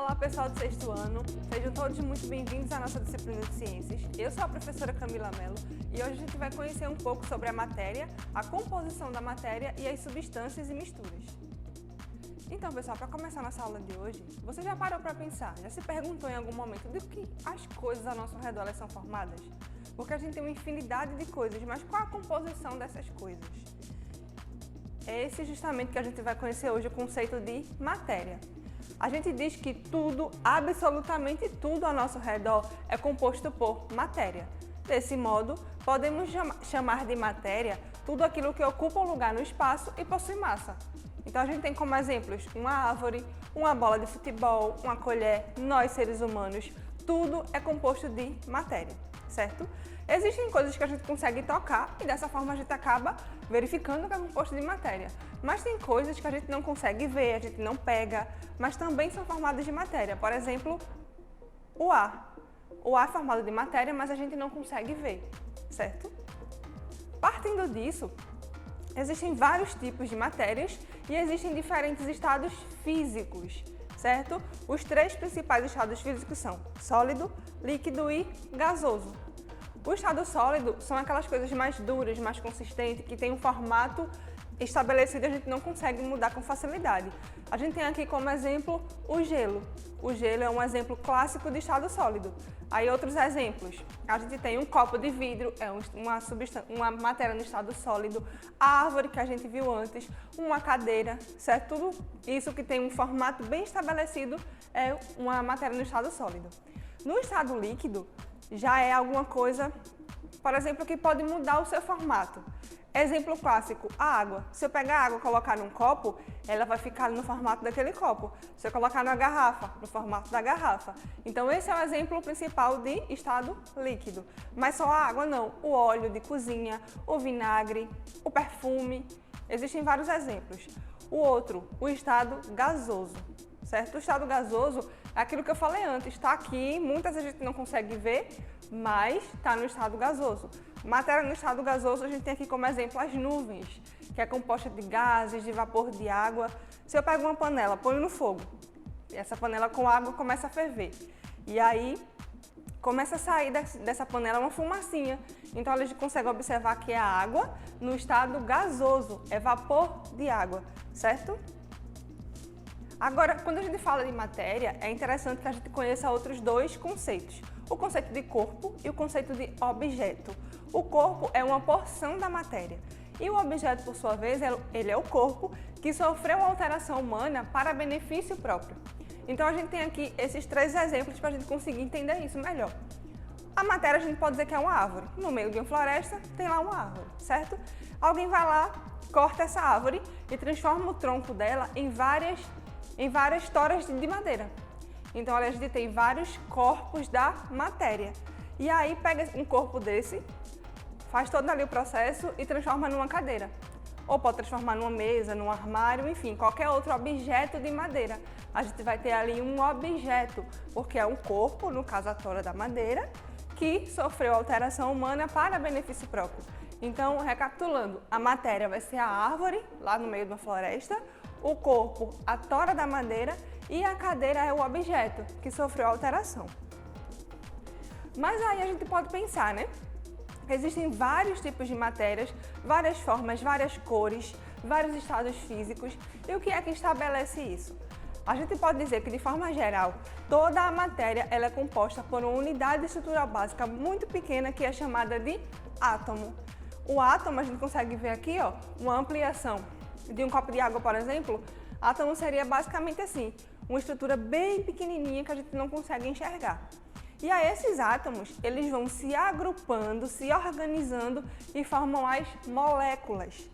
Olá pessoal do sexto ano, sejam todos muito bem-vindos à nossa disciplina de Ciências. Eu sou a professora Camila Mello e hoje a gente vai conhecer um pouco sobre a matéria, a composição da matéria e as substâncias e misturas. Então pessoal, para começar nossa aula de hoje, você já parou para pensar, já se perguntou em algum momento de que as coisas ao nosso redor elas são formadas? Porque a gente tem uma infinidade de coisas, mas qual a composição dessas coisas? É esse justamente que a gente vai conhecer hoje, o conceito de matéria. A gente diz que tudo, absolutamente tudo ao nosso redor é composto por matéria. Desse modo, podemos chamar de matéria tudo aquilo que ocupa um lugar no espaço e possui massa. Então a gente tem como exemplos uma árvore, uma bola de futebol, uma colher, nós seres humanos, tudo é composto de matéria, certo? Existem coisas que a gente consegue tocar e dessa forma a gente acaba verificando que é composto de matéria. Mas tem coisas que a gente não consegue ver, a gente não pega, mas também são formadas de matéria. Por exemplo, o ar. O ar é formado de matéria, mas a gente não consegue ver, certo? Partindo disso, existem vários tipos de matérias e existem diferentes estados físicos, certo? Os três principais estados físicos são sólido, líquido e gasoso. O estado sólido são aquelas coisas mais duras, mais consistentes, que tem um formato estabelecido e a gente não consegue mudar com facilidade. A gente tem aqui como exemplo o gelo. O gelo é um exemplo clássico de estado sólido. Aí outros exemplos, a gente tem um copo de vidro, é uma matéria no estado sólido, a árvore que a gente viu antes, uma cadeira, certo? Tudo isso que tem um formato bem estabelecido é uma matéria no estado sólido. No estado líquido, já é alguma coisa, por exemplo, que pode mudar o seu formato. Exemplo clássico, a água. Se eu pegar a água e colocar num copo, ela vai ficar no formato daquele copo. Se eu colocar numa garrafa, no formato da garrafa. Então esse é o exemplo principal de estado líquido. Mas só a água não, o óleo de cozinha, o vinagre, o perfume, existem vários exemplos. O outro, o estado gasoso, certo? O estado gasoso é aquilo que eu falei antes, está aqui, muitas vezes a gente não consegue ver, mas está no estado gasoso. Matéria no estado gasoso, a gente tem aqui como exemplo as nuvens, que é composta de gases, de vapor de água. Se eu pego uma panela, ponho no fogo, e essa panela com água começa a ferver. E aí, começa a sair dessa panela uma fumacinha. Então, a gente consegue observar que é a água no estado gasoso, é vapor de água, certo? Agora, quando a gente fala de matéria, é interessante que a gente conheça outros dois conceitos. O conceito de corpo e o conceito de objeto. O corpo é uma porção da matéria e o objeto, por sua vez, ele é o corpo que sofreu uma alteração humana para benefício próprio. Então, a gente tem aqui esses três exemplos para a gente conseguir entender isso melhor. A matéria, a gente pode dizer que é uma árvore. No meio de uma floresta, tem lá uma árvore, certo? Alguém vai lá, corta essa árvore e transforma o tronco dela em várias toras de madeira. Então, a gente tem vários corpos da matéria. E aí, pega um corpo desse, faz todo ali o processo e transforma numa cadeira. Ou pode transformar numa mesa, num armário, enfim, qualquer outro objeto de madeira. A gente vai ter ali um objeto, porque é um corpo, no caso a tora da madeira, que sofreu alteração humana para benefício próprio. Então, recapitulando, a matéria vai ser a árvore, lá no meio de uma floresta, o corpo, a tora da madeira e a cadeira é o objeto que sofreu alteração. Mas aí a gente pode pensar, né? Existem vários tipos de matérias, várias formas, várias cores, vários estados físicos. E o que é que estabelece isso? A gente pode dizer que, de forma geral, toda a matéria ela é composta por uma unidade estrutural básica muito pequena que é chamada de átomo. O átomo, a gente consegue ver aqui, ó, uma ampliação de um copo de água, por exemplo. Átomo seria basicamente assim, uma estrutura bem pequenininha que a gente não consegue enxergar. E aí esses átomos, eles vão se agrupando, se organizando e formam as moléculas.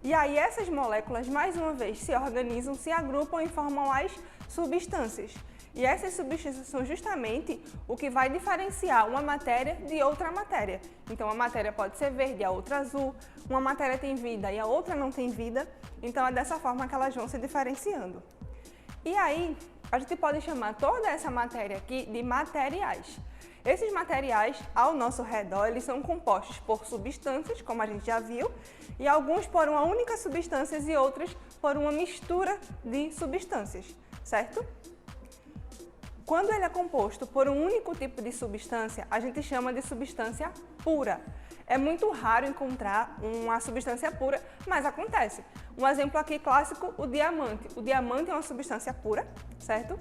E aí essas moléculas, mais uma vez, se organizam, se agrupam e formam as substâncias. E essas substâncias são justamente o que vai diferenciar uma matéria de outra matéria. Então, uma matéria pode ser verde, a outra azul, uma matéria tem vida e a outra não tem vida. Então, é dessa forma que elas vão se diferenciando. E aí, a gente pode chamar toda essa matéria aqui de materiais. Esses materiais, ao nosso redor, eles são compostos por substâncias, como a gente já viu, e alguns por uma única substância e outros por uma mistura de substâncias, certo? Quando ele é composto por um único tipo de substância, a gente chama de substância pura. É muito raro encontrar uma substância pura, mas acontece. Um exemplo aqui clássico, o diamante. O diamante é uma substância pura, certo?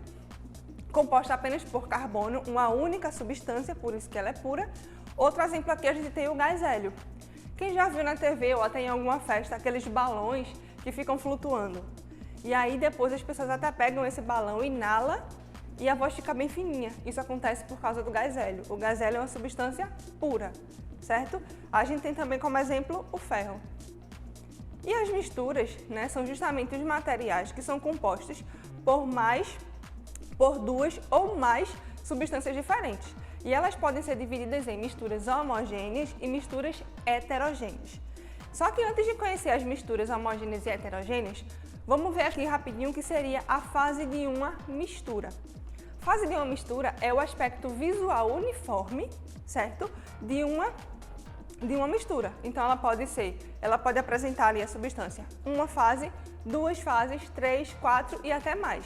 Composta apenas por carbono, uma única substância, por isso que ela é pura. Outro exemplo aqui, a gente tem o gás hélio. Quem já viu na TV ou até em alguma festa aqueles balões que ficam flutuando? E aí depois as pessoas até pegam esse balão, inalam e a voz fica bem fininha. Isso acontece por causa do gás hélio. O gás hélio é uma substância pura, certo? A gente tem também como exemplo o ferro. E as misturas, né, são justamente os materiais que são compostos por duas ou mais substâncias diferentes. E elas podem ser divididas em misturas homogêneas e misturas heterogêneas. Só que antes de conhecer as misturas homogêneas e heterogêneas, vamos ver aqui rapidinho o que seria a fase de uma mistura. A fase de uma mistura é o aspecto visual uniforme, certo? De uma mistura. Então ela pode apresentar ali a substância uma fase, duas fases, 3, 4 e até mais.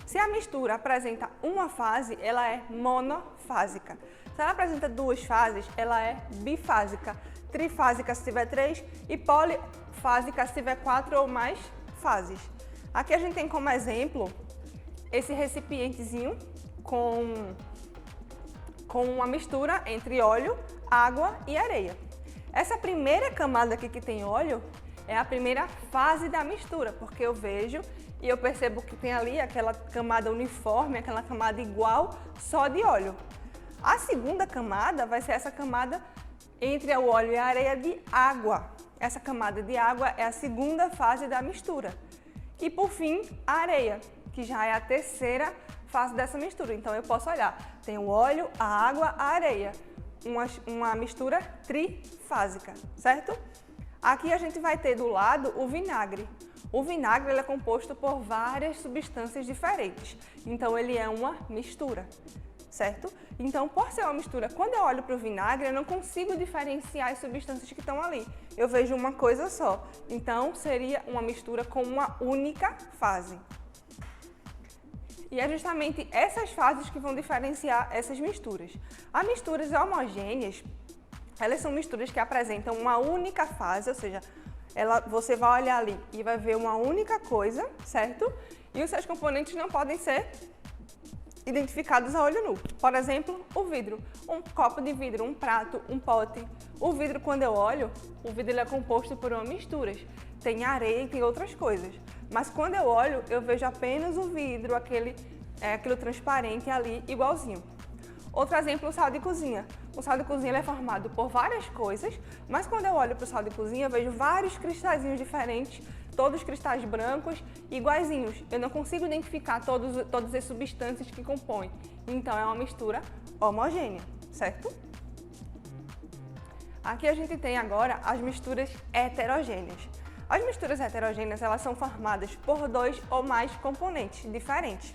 Se a mistura apresenta uma fase, ela é monofásica. Se ela apresenta duas fases, ela é bifásica. Trifásica se tiver 3 e polifásica se tiver 4 ou mais fases. Aqui a gente tem como exemplo esse recipientezinho com uma mistura entre óleo, água e areia. Essa primeira camada aqui que tem óleo é a primeira fase da mistura, porque eu vejo e eu percebo que tem ali aquela camada uniforme, aquela camada igual, só de óleo. A segunda camada vai ser essa camada entre o óleo e a areia de água. Essa camada de água é a segunda fase da mistura. E por fim, a areia, que já é a terceira fase dessa mistura. Então eu posso olhar, tem o óleo, a água, a areia. Uma mistura trifásica, certo? Aqui a gente vai ter do lado o vinagre. O vinagre ele é composto por várias substâncias diferentes, então ele é uma mistura, certo? Então, por ser uma mistura, quando eu olho para o vinagre, eu não consigo diferenciar as substâncias que estão ali. Eu vejo uma coisa só, então seria uma mistura com uma única fase. E é justamente essas fases que vão diferenciar essas misturas. As misturas homogêneas, elas são misturas que apresentam uma única fase, ou seja, você vai olhar ali e vai ver uma única coisa, certo? E os seus componentes não podem ser identificados a olho nu. Por exemplo, o vidro. Um copo de vidro, um prato, um pote. O vidro, quando eu olho, o vidro ele é composto por uma mistura. Tem areia e tem outras coisas. Mas quando eu olho, eu vejo apenas o vidro, aquilo transparente ali, igualzinho. Outro exemplo, o sal de cozinha. O sal de cozinha ele é formado por várias coisas, mas quando eu olho para o sal de cozinha, eu vejo vários cristalzinhos diferentes, todos cristais brancos, iguaizinhos. Eu não consigo identificar todas as substâncias que compõem. Então, é uma mistura homogênea, certo? Aqui a gente tem agora as misturas heterogêneas. As misturas heterogêneas, elas são formadas por dois ou mais componentes diferentes.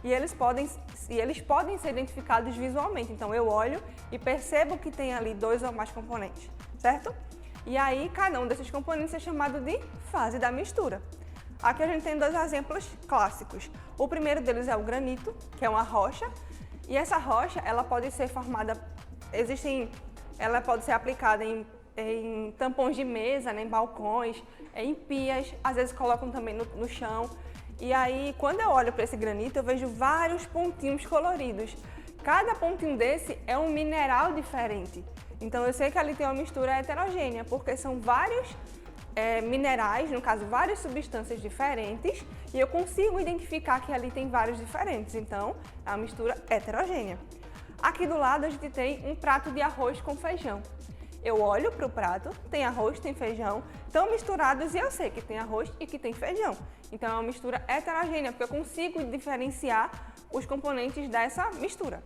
E eles podem ser identificados visualmente. Então, eu olho e percebo que tem ali dois ou mais componentes, certo? E aí, cada um desses componentes é chamado de fase da mistura. Aqui a gente tem dois exemplos clássicos. O primeiro deles é o granito, que é uma rocha. E essa rocha, ela pode ser formada, ela pode ser aplicada em tampões de mesa, né, em balcões, em pias, às vezes colocam também no chão. E aí, quando eu olho para esse granito, eu vejo vários pontinhos coloridos. Cada pontinho desse é um mineral diferente. Então, eu sei que ali tem uma mistura heterogênea, porque são vários minerais, no caso, várias substâncias diferentes, e eu consigo identificar que ali tem vários diferentes. Então, é uma mistura heterogênea. Aqui do lado, a gente tem um prato de arroz com feijão. Eu olho para o prato, tem arroz, tem feijão, estão misturados e eu sei que tem arroz e que tem feijão. Então, é uma mistura heterogênea, porque eu consigo diferenciar os componentes dessa mistura.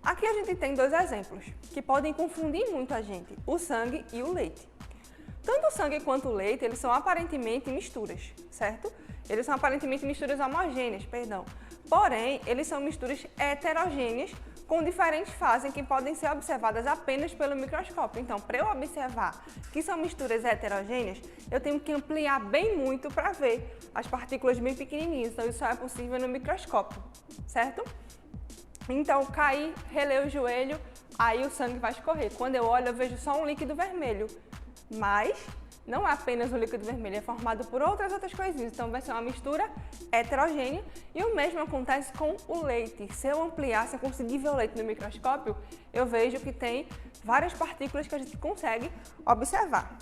Aqui a gente tem dois exemplos que podem confundir muito a gente, o sangue e o leite. Tanto o sangue quanto o leite, eles são aparentemente misturas, certo? Eles são aparentemente misturas homogêneas, perdão. Porém, eles são misturas heterogêneas com diferentes fases que podem ser observadas apenas pelo microscópio. Então, para eu observar que são misturas heterogêneas, eu tenho que ampliar bem muito para ver as partículas bem pequenininhas. Então, isso só é possível no microscópio, certo? Então, cair, relei o joelho, aí o sangue vai escorrer. Quando eu olho, eu vejo só um líquido vermelho, mas não é apenas um líquido vermelho, é formado por outras coisinhas. Então, vai ser uma mistura heterogênea. E o mesmo acontece com o leite. Se eu ampliar, se eu conseguir ver o leite no microscópio, eu vejo que tem várias partículas que a gente consegue observar.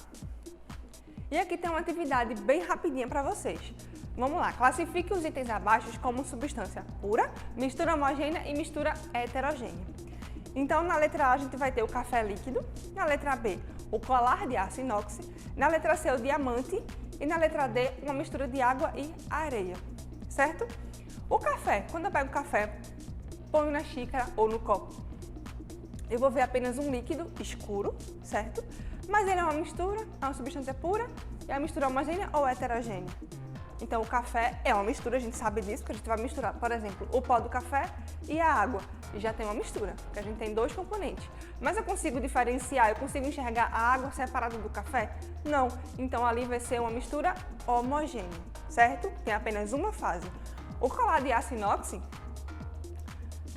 E aqui tem uma atividade bem rapidinha para vocês. Vamos lá, classifique os itens abaixo como substância pura, mistura homogênea e mistura heterogênea. Então, na letra A, a gente vai ter o café líquido, na letra B, o colar de aço inox, na letra C, o diamante e na letra D, uma mistura de água e areia, certo? O café, quando eu pego o café, ponho na xícara ou no copo, eu vou ver apenas um líquido escuro, certo? Mas ele é uma mistura, é uma substância pura, é uma mistura homogênea ou heterogênea? Então, o café é uma mistura, a gente sabe disso, porque a gente vai misturar, por exemplo, o pó do café e a água. E já tem uma mistura, porque a gente tem dois componentes. Mas eu consigo diferenciar, eu consigo enxergar a água separada do café? Não. Então, ali vai ser uma mistura homogênea, certo? Tem apenas uma fase. O colar de aço inox,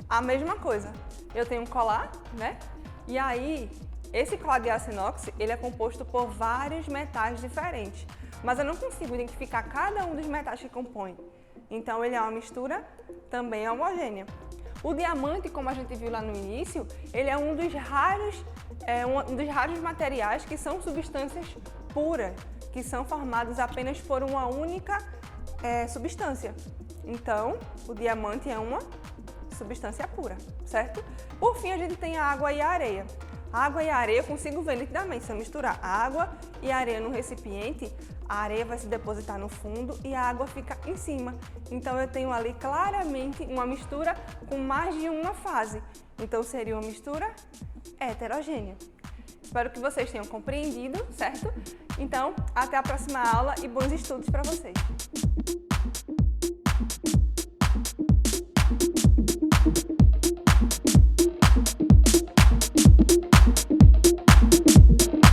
a mesma coisa. Eu tenho um colar, né? E aí, esse colar de aço inox, ele é composto por vários metais diferentes. Mas eu não consigo identificar cada um dos metais que compõem. Então, ele é uma mistura também homogênea. O diamante, como a gente viu lá no início, ele é um dos raros materiais que são substâncias puras, que são formados apenas por uma única substância. Então, o diamante é uma substância pura, certo? Por fim, a gente tem a água e a areia. A água e a areia eu consigo ver nitidamente. Se eu misturar água e areia no recipiente, a areia vai se depositar no fundo e a água fica em cima. Então, eu tenho ali claramente uma mistura com mais de uma fase. Então, seria uma mistura heterogênea. Espero que vocês tenham compreendido, certo? Então, até a próxima aula e bons estudos para vocês!